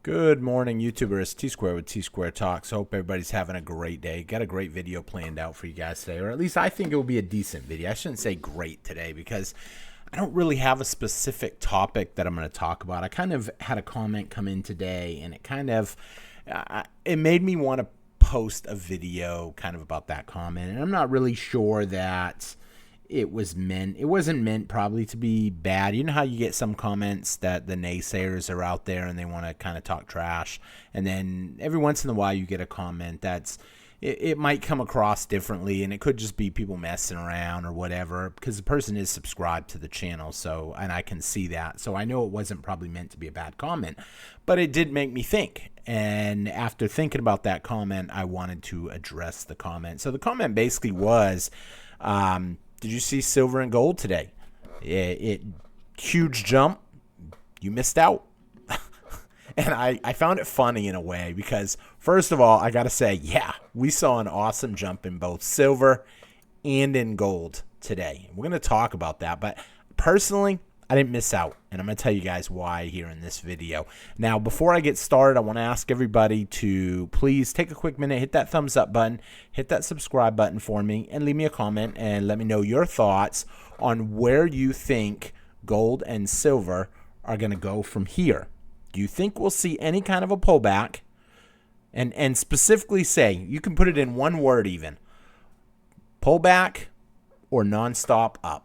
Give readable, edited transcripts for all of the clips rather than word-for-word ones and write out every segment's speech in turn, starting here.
Good morning, YouTubers. T-Square with T-Square Talks. Hope everybody's having a great day. Got a great video planned out for you guys today, or at least I think it will be a decent video. I shouldn't say great today because I don't really have a specific topic that I'm going to talk about. I kind of had a comment come in today, and it made me want to post a video kind of about that comment, and I'm not really sure that it wasn't meant probably to be bad. You know how you get some comments that the naysayers are out there and they want to kind of talk trash, and then every once in a while you get a comment that's it might come across differently, and it could just be people messing around or whatever, because the person is subscribed to the channel, and I can see that. So I know it wasn't probably meant to be a bad comment, but it did make me think. And after thinking about that comment, I wanted to address the comment. So the comment basically was, did you see silver and gold today? It huge jump. You missed out. And I found it funny in a way because, first of all, I got to say, yeah, we saw an awesome jump in both silver and in gold today. We're going to talk about that. But personally, I didn't miss out. And I'm going to tell you guys why here in this video. Now, before I get started, I want to ask everybody to please take a quick minute, hit that thumbs up button, hit that subscribe button for me, and leave me a comment and let me know your thoughts on where you think gold and silver are going to go from here. Do you think we'll see any kind of a pullback? And specifically say, you can put it in one word even, pullback or nonstop up.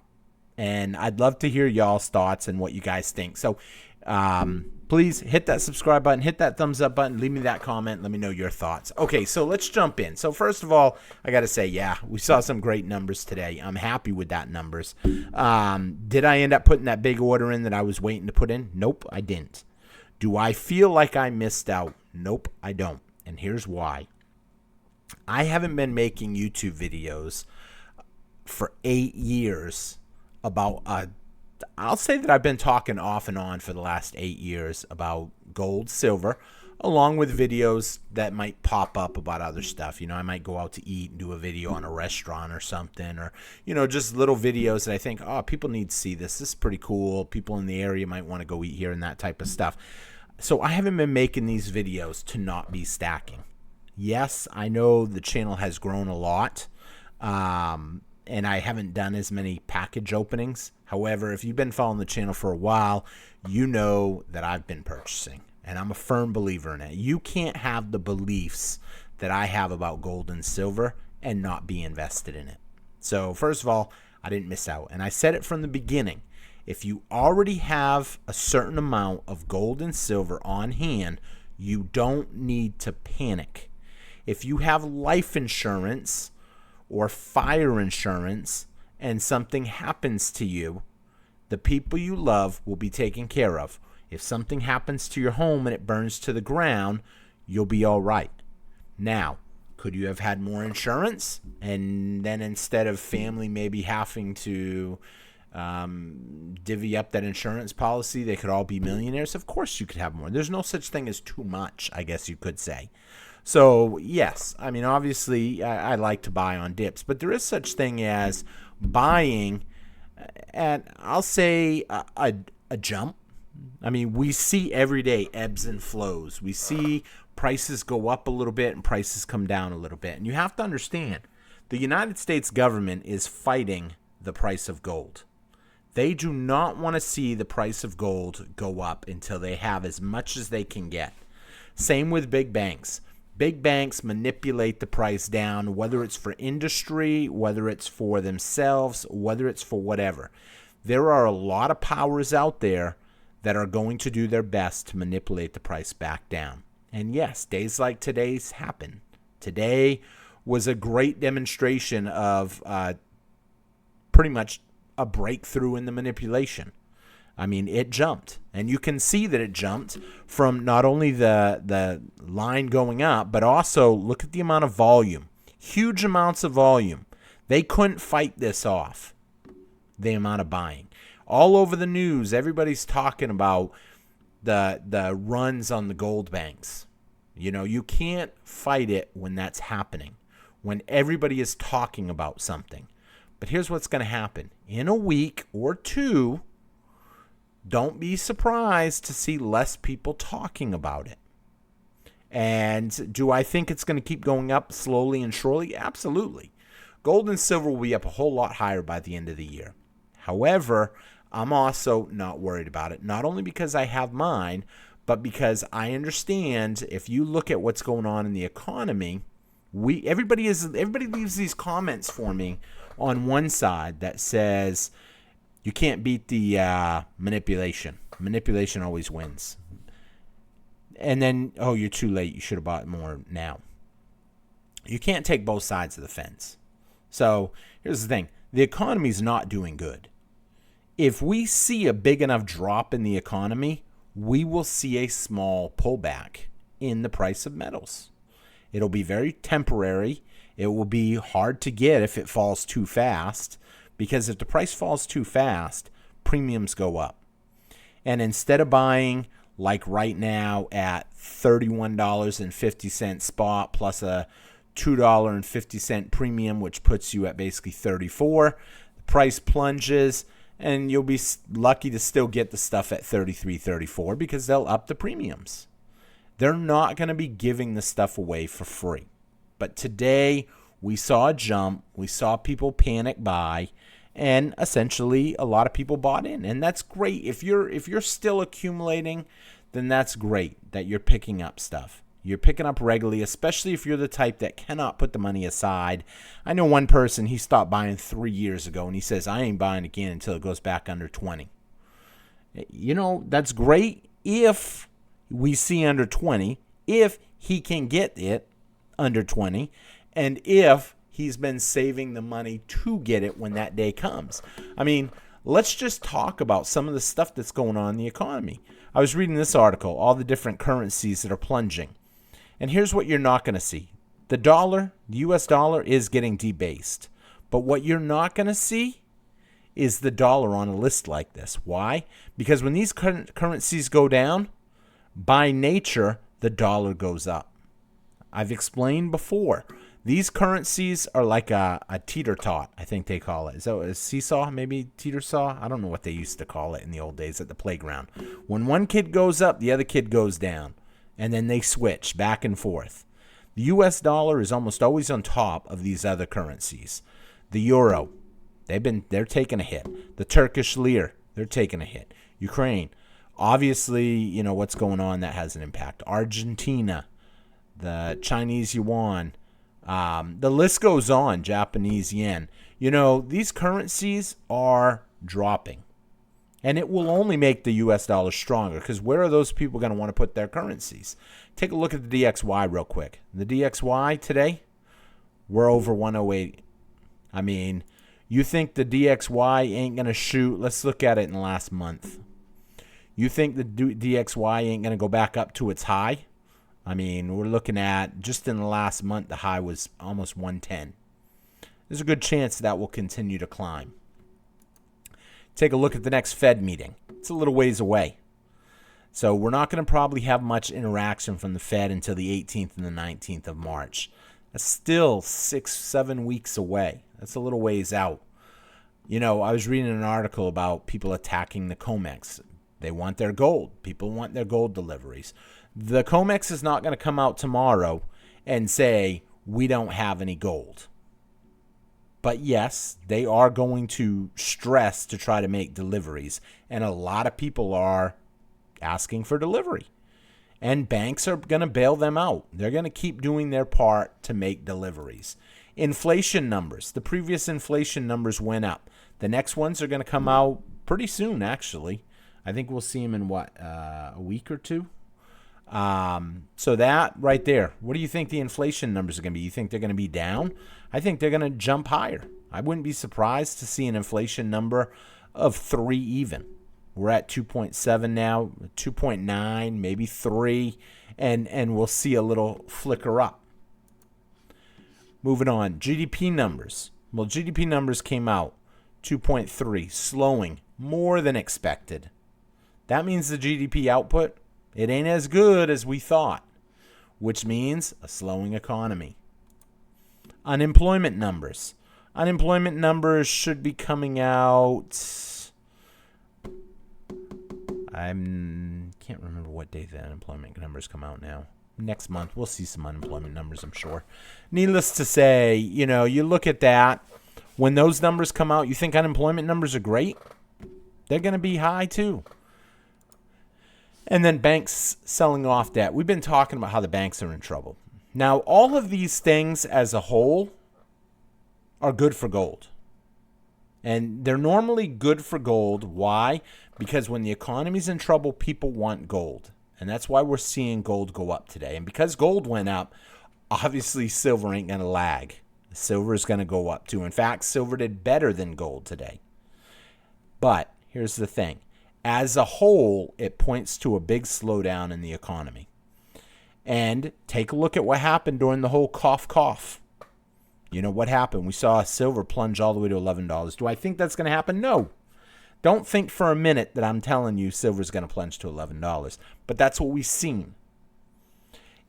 And I'd love to hear y'all's thoughts and what you guys think. So please hit that subscribe button, hit that thumbs up button, leave me that comment, let me know your thoughts. Okay, so let's jump in. So first of all, I got to say, yeah, we saw some great numbers today. I'm happy with that numbers. Did I end up putting that big order in that I was waiting to put in? Nope, I didn't. Do I feel like I missed out? Nope, I don't. And here's why. I haven't been making YouTube videos for 8 years about, I'll say that I've been talking off and on for the last 8 years about gold, silver, along with videos that might pop up about other stuff. You know, I might go out to eat and do a video on a restaurant or something, or, you know, just little videos that I think, oh, people need to see this. This is pretty cool. People in the area might want to go eat here and that type of stuff. So I haven't been making these videos to not be stacking. Yes, I know the channel has grown a lot, and I haven't done as many package openings. However, if you've been following the channel for a while, you know that I've been purchasing, and I'm a firm believer in it. You can't have the beliefs that I have about gold and silver and not be invested in it. So first of all, I didn't miss out, and I said it from the beginning. If you already have a certain amount of gold and silver on hand, you don't need to panic. If you have life insurance or fire insurance and something happens to you, the people you love will be taken care of. If something happens to your home and it burns to the ground, you'll be all right. Now, could you have had more insurance? And then instead of family maybe having to divvy up that insurance policy, they could all be millionaires? Of course you could have more. There's no such thing as too much, I guess you could say. So yes, I mean, obviously I like to buy on dips, but there is such thing as buying at, I'll say, a jump. I mean, we see every day ebbs and flows. We see prices go up a little bit and prices come down a little bit. And you have to understand, the United States government is fighting the price of gold. They do not want to see the price of gold go up until they have as much as they can get. Same with big banks. Big banks manipulate the price down, whether it's for industry, whether it's for themselves, whether it's for whatever. There are a lot of powers out there that are going to do their best to manipulate the price back down. And yes, days like today's happen. Today was a great demonstration of pretty much a breakthrough in the manipulation. I mean, it jumped, and you can see that it jumped from not only the line going up, but also look at the amount of volume. Huge amounts of volume. They couldn't fight this off, the amount of buying. All over the news, everybody's talking about the runs on the gold banks. You know, you can't fight it when that's happening, when everybody is talking about something. But here's what's going to happen. In a week or two, don't be surprised to see less people talking about it. And do I think it's going to keep going up slowly and surely? Absolutely. Gold and silver will be up a whole lot higher by the end of the year. However, I'm also not worried about it, not only because I have mine, but because I understand if you look at what's going on in the economy, everybody leaves these comments for me on one side that says you can't beat the manipulation. Manipulation always wins. And then, oh, you're too late. You should have bought more now. You can't take both sides of the fence. So here's the thing. The economy's not doing good. If we see a big enough drop in the economy, we will see a small pullback in the price of metals. It'll be very temporary. It will be hard to get if it falls too fast, because if the price falls too fast, premiums go up. And instead of buying like right now at $31.50 spot plus a $2.50 premium, which puts you at basically $34, the price plunges and you'll be lucky to still get the stuff at $33, $34 because they'll up the premiums. They're not going to be giving the stuff away for free. But today we saw a jump. We saw people panic buy, and essentially a lot of people bought in. And that's great. If you're still accumulating, then that's great that you're picking up stuff. You're picking up regularly, especially if you're the type that cannot put the money aside. I know one person, he stopped buying 3 years ago, and he says, I ain't buying again until it goes back under 20. You know, that's great if we see under 20, if he can get it under 20, and if he's been saving the money to get it when that day comes. I mean, let's just talk about some of the stuff that's going on in the economy. I was reading this article, all the different currencies that are plunging. And here's what you're not going to see. The dollar, the US dollar, is getting debased. But what you're not going to see is the dollar on a list like this. Why? Because when these currencies go down, by nature, the dollar goes up. I've explained before. These currencies are like a teeter-tot, I think they call it. Is that a seesaw, maybe teeter-saw? I don't know what they used to call it in the old days at the playground. When one kid goes up, the other kid goes down. And then they switch back and forth. The US dollar is almost always on top of these other currencies. The euro, they're taking a hit. The Turkish lira, they're taking a hit. Ukraine, obviously, you know what's going on, that has an impact. Argentina, the Chinese yuan, the list goes on, Japanese yen. You know, these currencies are dropping. And it will only make the U.S. dollar stronger, because where are those people going to want to put their currencies? Take a look at the DXY real quick. The DXY today, we're over 108. I mean, you think the DXY ain't going to shoot? Let's look at it in the last month. You think the DXY ain't going to go back up to its high? I mean, we're looking at, just in the last month, the high was almost 110. There's a good chance that will continue to climb. Take a look at the next Fed meeting. It's a little ways away. So we're not going to probably have much interaction from the Fed until the 18th and the 19th of March. That's still 6-7 weeks away. That's a little ways out. You know, I was reading an article about people attacking the Comex. They want their gold. People want their gold deliveries. The Comex is not going to come out tomorrow and say, we don't have any gold. But yes, they are going to stress to try to make deliveries. And a lot of people are asking for delivery. And banks are going to bail them out. They're going to keep doing their part to make deliveries. Inflation numbers. The previous inflation numbers went up. The next ones are going to come out pretty soon, actually. I think we'll see them in, a week or two? So that right there, what do you think the inflation numbers are going to be? You think they're going to be down? I think they're going to jump higher. I wouldn't be surprised to see an inflation number of 3 even. We're at 2.7 now, 2.9, maybe 3, and we'll see a little flicker up. Moving on, GDP numbers. Well, GDP numbers came out 2.3, slowing more than expected. That means the GDP output, it ain't as good as we thought, which means a slowing economy. Unemployment numbers. Unemployment numbers should be coming out. I can't remember what day the unemployment numbers come out now. next month we'll see some unemployment numbers, I'm sure. Needless to say, you look at that. When those numbers come out, you think unemployment numbers are great? They're going to be high too. And then banks selling off debt. We've been talking about how the banks are in trouble. Now, all of these things as a whole are good for gold. And they're normally good for gold. Why? Because when the economy's in trouble, people want gold. And that's why we're seeing gold go up today. And because gold went up, obviously silver ain't going to lag. Silver is going to go up too. In fact, silver did better than gold today. But here's the thing. As a whole, it points to a big slowdown in the economy. And take a look at what happened during the whole cough. What happened? We saw silver plunge all the way to $11. Do I think that's going to happen? No. Don't think for a minute that I'm telling you silver's going to plunge to $11. But that's what we've seen.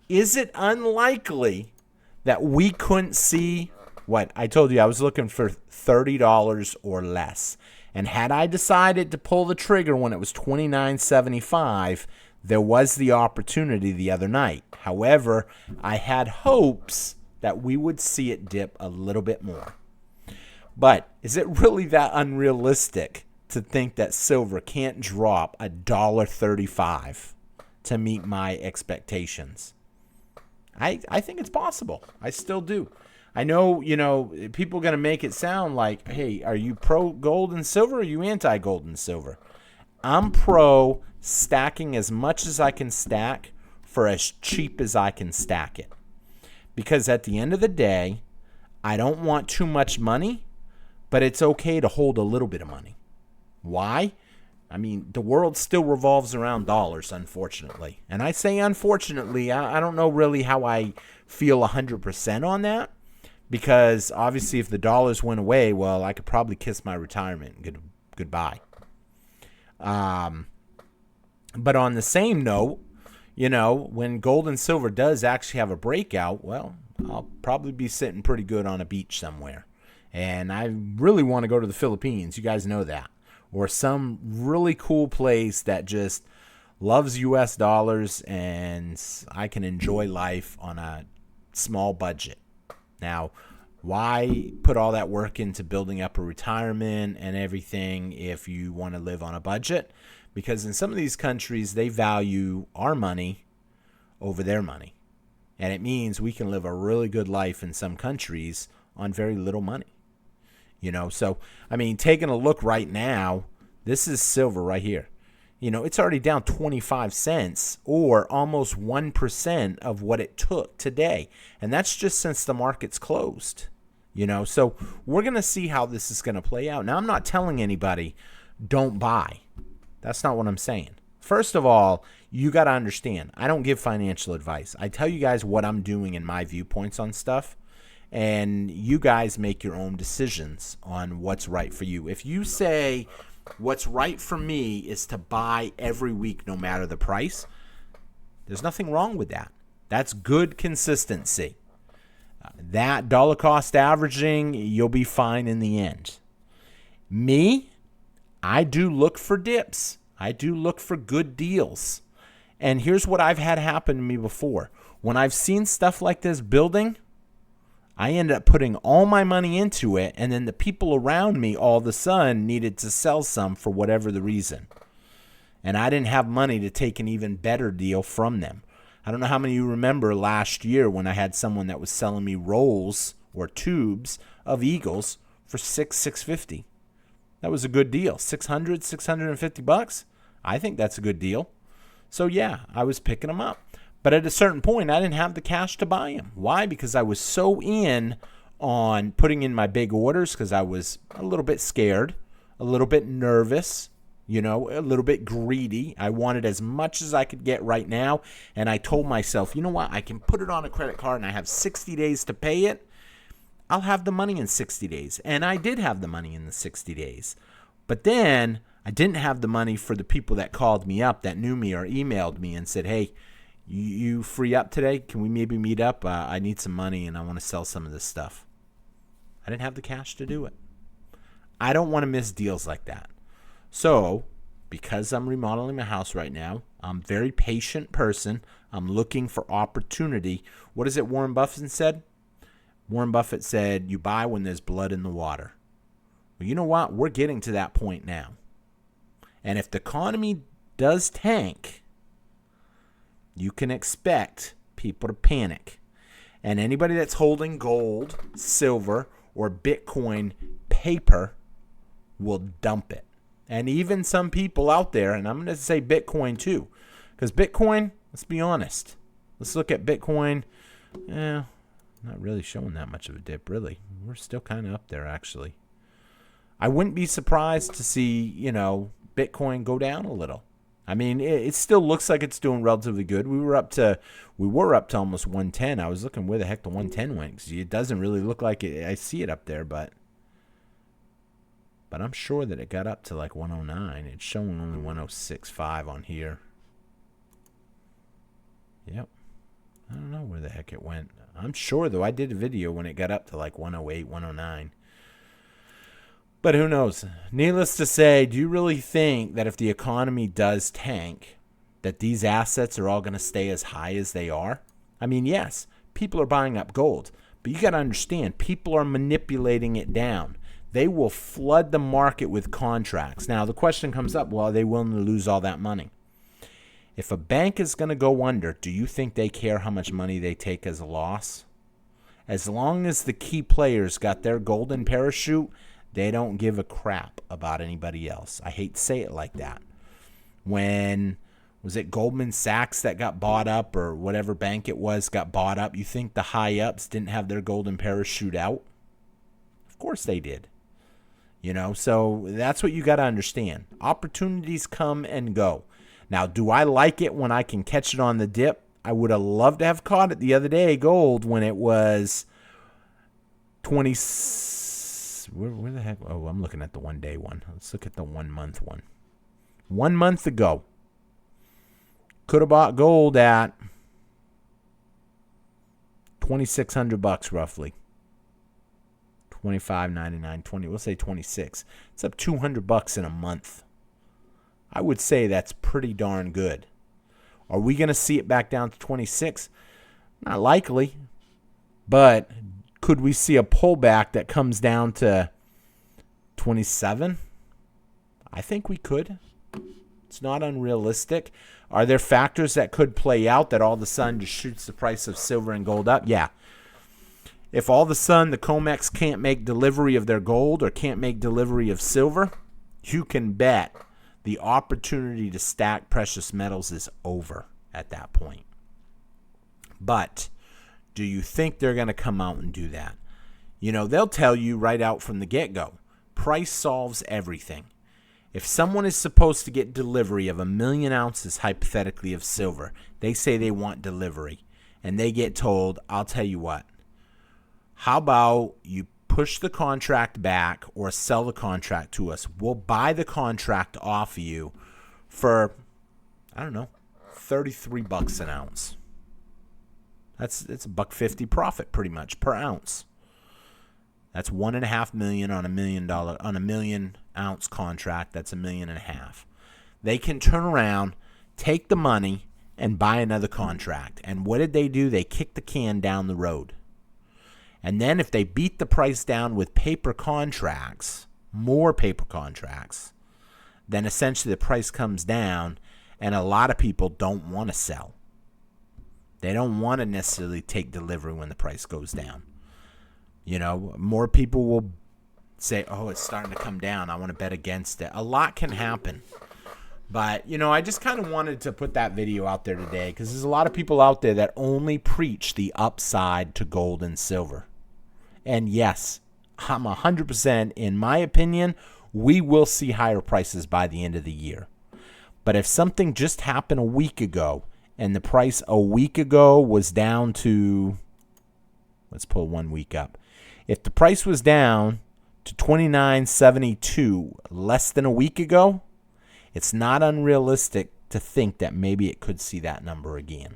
Is it unlikely that we couldn't see what? I told you I was looking for $30 or less. And had I decided to pull the trigger when it was $29.75, there was the opportunity the other night. However, I had hopes that we would see it dip a little bit more. But is it really that unrealistic to think that silver can't drop $1.35 to meet my expectations? I think it's possible. I still do. I know, people are going to make it sound like, hey, are you pro gold and silver or are you anti gold and silver? I'm pro stacking as much as I can stack for as cheap as I can stack it. Because at the end of the day, I don't want too much money, but it's okay to hold a little bit of money. Why? I mean, the world still revolves around dollars, unfortunately. And I say unfortunately, I don't know really how I feel 100% on that. Because obviously if the dollars went away, well, I could probably kiss my retirement and goodbye. But on the same note, when gold and silver does actually have a breakout, well, I'll probably be sitting pretty good on a beach somewhere. And I really want to go to the Philippines. You guys know that. Or some really cool place that just loves U.S. dollars and I can enjoy life on a small budget. Now, why put all that work into building up a retirement and everything if you want to live on a budget? Because in some of these countries, they value our money over their money. And it means we can live a really good life in some countries on very little money. So, I mean, taking a look right now, this is silver right here. It's already down 25 cents or almost 1% of what it took today. And that's just since the market's closed. So we're going to see how this is going to play out. Now, I'm not telling anybody don't buy. That's not what I'm saying. First of all, you got to understand, I don't give financial advice. I tell you guys what I'm doing and my viewpoints on stuff. And you guys make your own decisions on what's right for you. If you say what's right for me is to buy every week no matter the price, there's nothing wrong with that. That's good consistency. That dollar cost averaging, you'll be fine in the end. Me, I do look for dips. I do look for good deals. And here's what I've had happen to me before. When I've seen stuff like this building, I ended up putting all my money into it, and then the people around me all of a sudden needed to sell some for whatever the reason. And I didn't have money to take an even better deal from them. I don't know how many of you remember last year when I had someone that was selling me rolls or tubes of Eagles for $650. That was a good deal. $650. I think that's a good deal. So yeah, I was picking them up. But at a certain point, I didn't have the cash to buy them. Why? Because I was so in on putting in my big orders because I was a little bit scared, a little bit nervous, a little bit greedy. I wanted as much as I could get right now. And I told myself, you know what? I can put it on a credit card and I have 60 days to pay it. I'll have the money in 60 days. And I did have the money in the 60 days. But then I didn't have the money for the people that called me up that knew me or emailed me and said, hey, you free up today? Can we maybe meet up? I need some money and I want to sell some of this stuff. I didn't have the cash to do it. I don't want to miss deals like that. So because I'm remodeling my house right now. I'm a very patient person. I'm looking for opportunity. What is it Warren Buffett said? Warren Buffett said, you buy when there's blood in the water. Well, you know what? We're getting to that point now. And if the economy does tank, you can expect people to panic. And anybody that's holding gold, silver, or Bitcoin paper will dump it. And even some people out there, and I'm going to say Bitcoin too, because Bitcoin, let's be honest. Let's look at Bitcoin. Not really showing that much of a dip, really. We're still kind of up there, actually. I wouldn't be surprised to see, Bitcoin go down a little. I mean, it still looks like it's doing relatively good. We were up to almost 110. I was looking where the heck the 110 went, because it doesn't really look like it. I see it up there, but I'm sure that it got up to like 109. It's showing only 106.5 on here. Yep. I don't know where the heck it went. I'm sure, though, I did a video when it got up to like 108, 109. But who knows? Needless to say, do you really think that if the economy does tank, that these assets are all going to stay as high as they are? I mean, yes, people are buying up gold, but you got to understand, people are manipulating it down. They will flood the market with contracts. Now, the question comes up, well, are they willing to lose all that money? If a bank is going to go under, do you think they care how much money they take as a loss? As long as the key players got their golden parachute, they don't give a crap about anybody else. I hate to say it like that. When, was it Goldman Sachs that got bought up, or whatever bank it was got bought up, you think the high-ups didn't have their golden parachute out? Of course they did. So that's what you got to understand. Opportunities come and go. Now, do I like it when I can catch it on the dip? I would have loved to have caught it the other day, gold, when it was 20. Where the heck? Oh, I'm looking at the one-day one. Let's look at the 1 month one. 1 month ago, could have bought gold at $2,600 roughly. $25.99, 20. We'll say 26. It's up $200 in a month. I would say that's pretty darn good. Are we going to see it back down to 26? Not likely. But could we see a pullback that comes down to 27? I think we could. It's not unrealistic. Are there factors that could play out that all of a sudden just shoots the price of silver and gold up? Yeah. If all of a sudden the Comex can't make delivery of their gold or can't make delivery of silver, you can bet the opportunity to stack precious metals is over at that point. But do you think they're going to come out and do that? They'll tell you right out from the get-go, price solves everything. If someone is supposed to get delivery of 1 million ounces, hypothetically, of silver, they say they want delivery, and they get told, I'll tell you what, how about you push the contract back or sell the contract to us? We'll buy the contract off of you for, I don't know, $33 an ounce. That's $1.50 profit pretty much per ounce. That's $1.5 million on $1 million ounce contract. That's $1.5 million. They can turn around, take the money, and buy another contract. And what did they do? They kicked the can down the road. And then if they beat the price down with paper contracts, more paper contracts, then essentially the price comes down, and a lot of people don't want to sell. They don't want to necessarily take delivery when the price goes down. More people will say, oh, it's starting to come down. I want to bet against it. A lot can happen. But, I just kind of wanted to put that video out there today because there's a lot of people out there that only preach the upside to gold and silver. And yes, I'm 100%, in my opinion, we will see higher prices by the end of the year. But if something just happened a week ago and the price a week ago was down to, let's pull 1 week up. If the price was down to $29.72 less than a week ago, it's not unrealistic to think that maybe it could see that number again.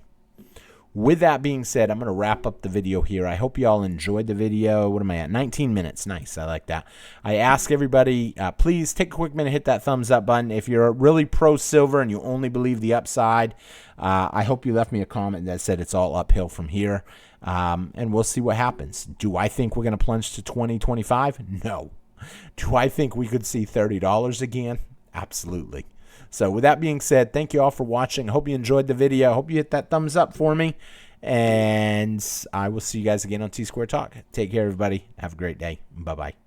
with that being said, I'm going to wrap up the video here. I hope you all enjoyed the video. What am I at? 19 minutes. Nice. I like that. I ask everybody, please take a quick minute, hit that thumbs up button. If you're really pro silver and you only believe the upside, I hope you left me a comment that said it's all uphill from here. And we'll see what happens. Do I think we're going to plunge to 2025? No. Do I think we could see $30 again? Absolutely. So with that being said, thank you all for watching. I hope you enjoyed the video. I hope you hit that thumbs up for me. And I will see you guys again on T-Square Talk. Take care, everybody. Have a great day. Bye-bye.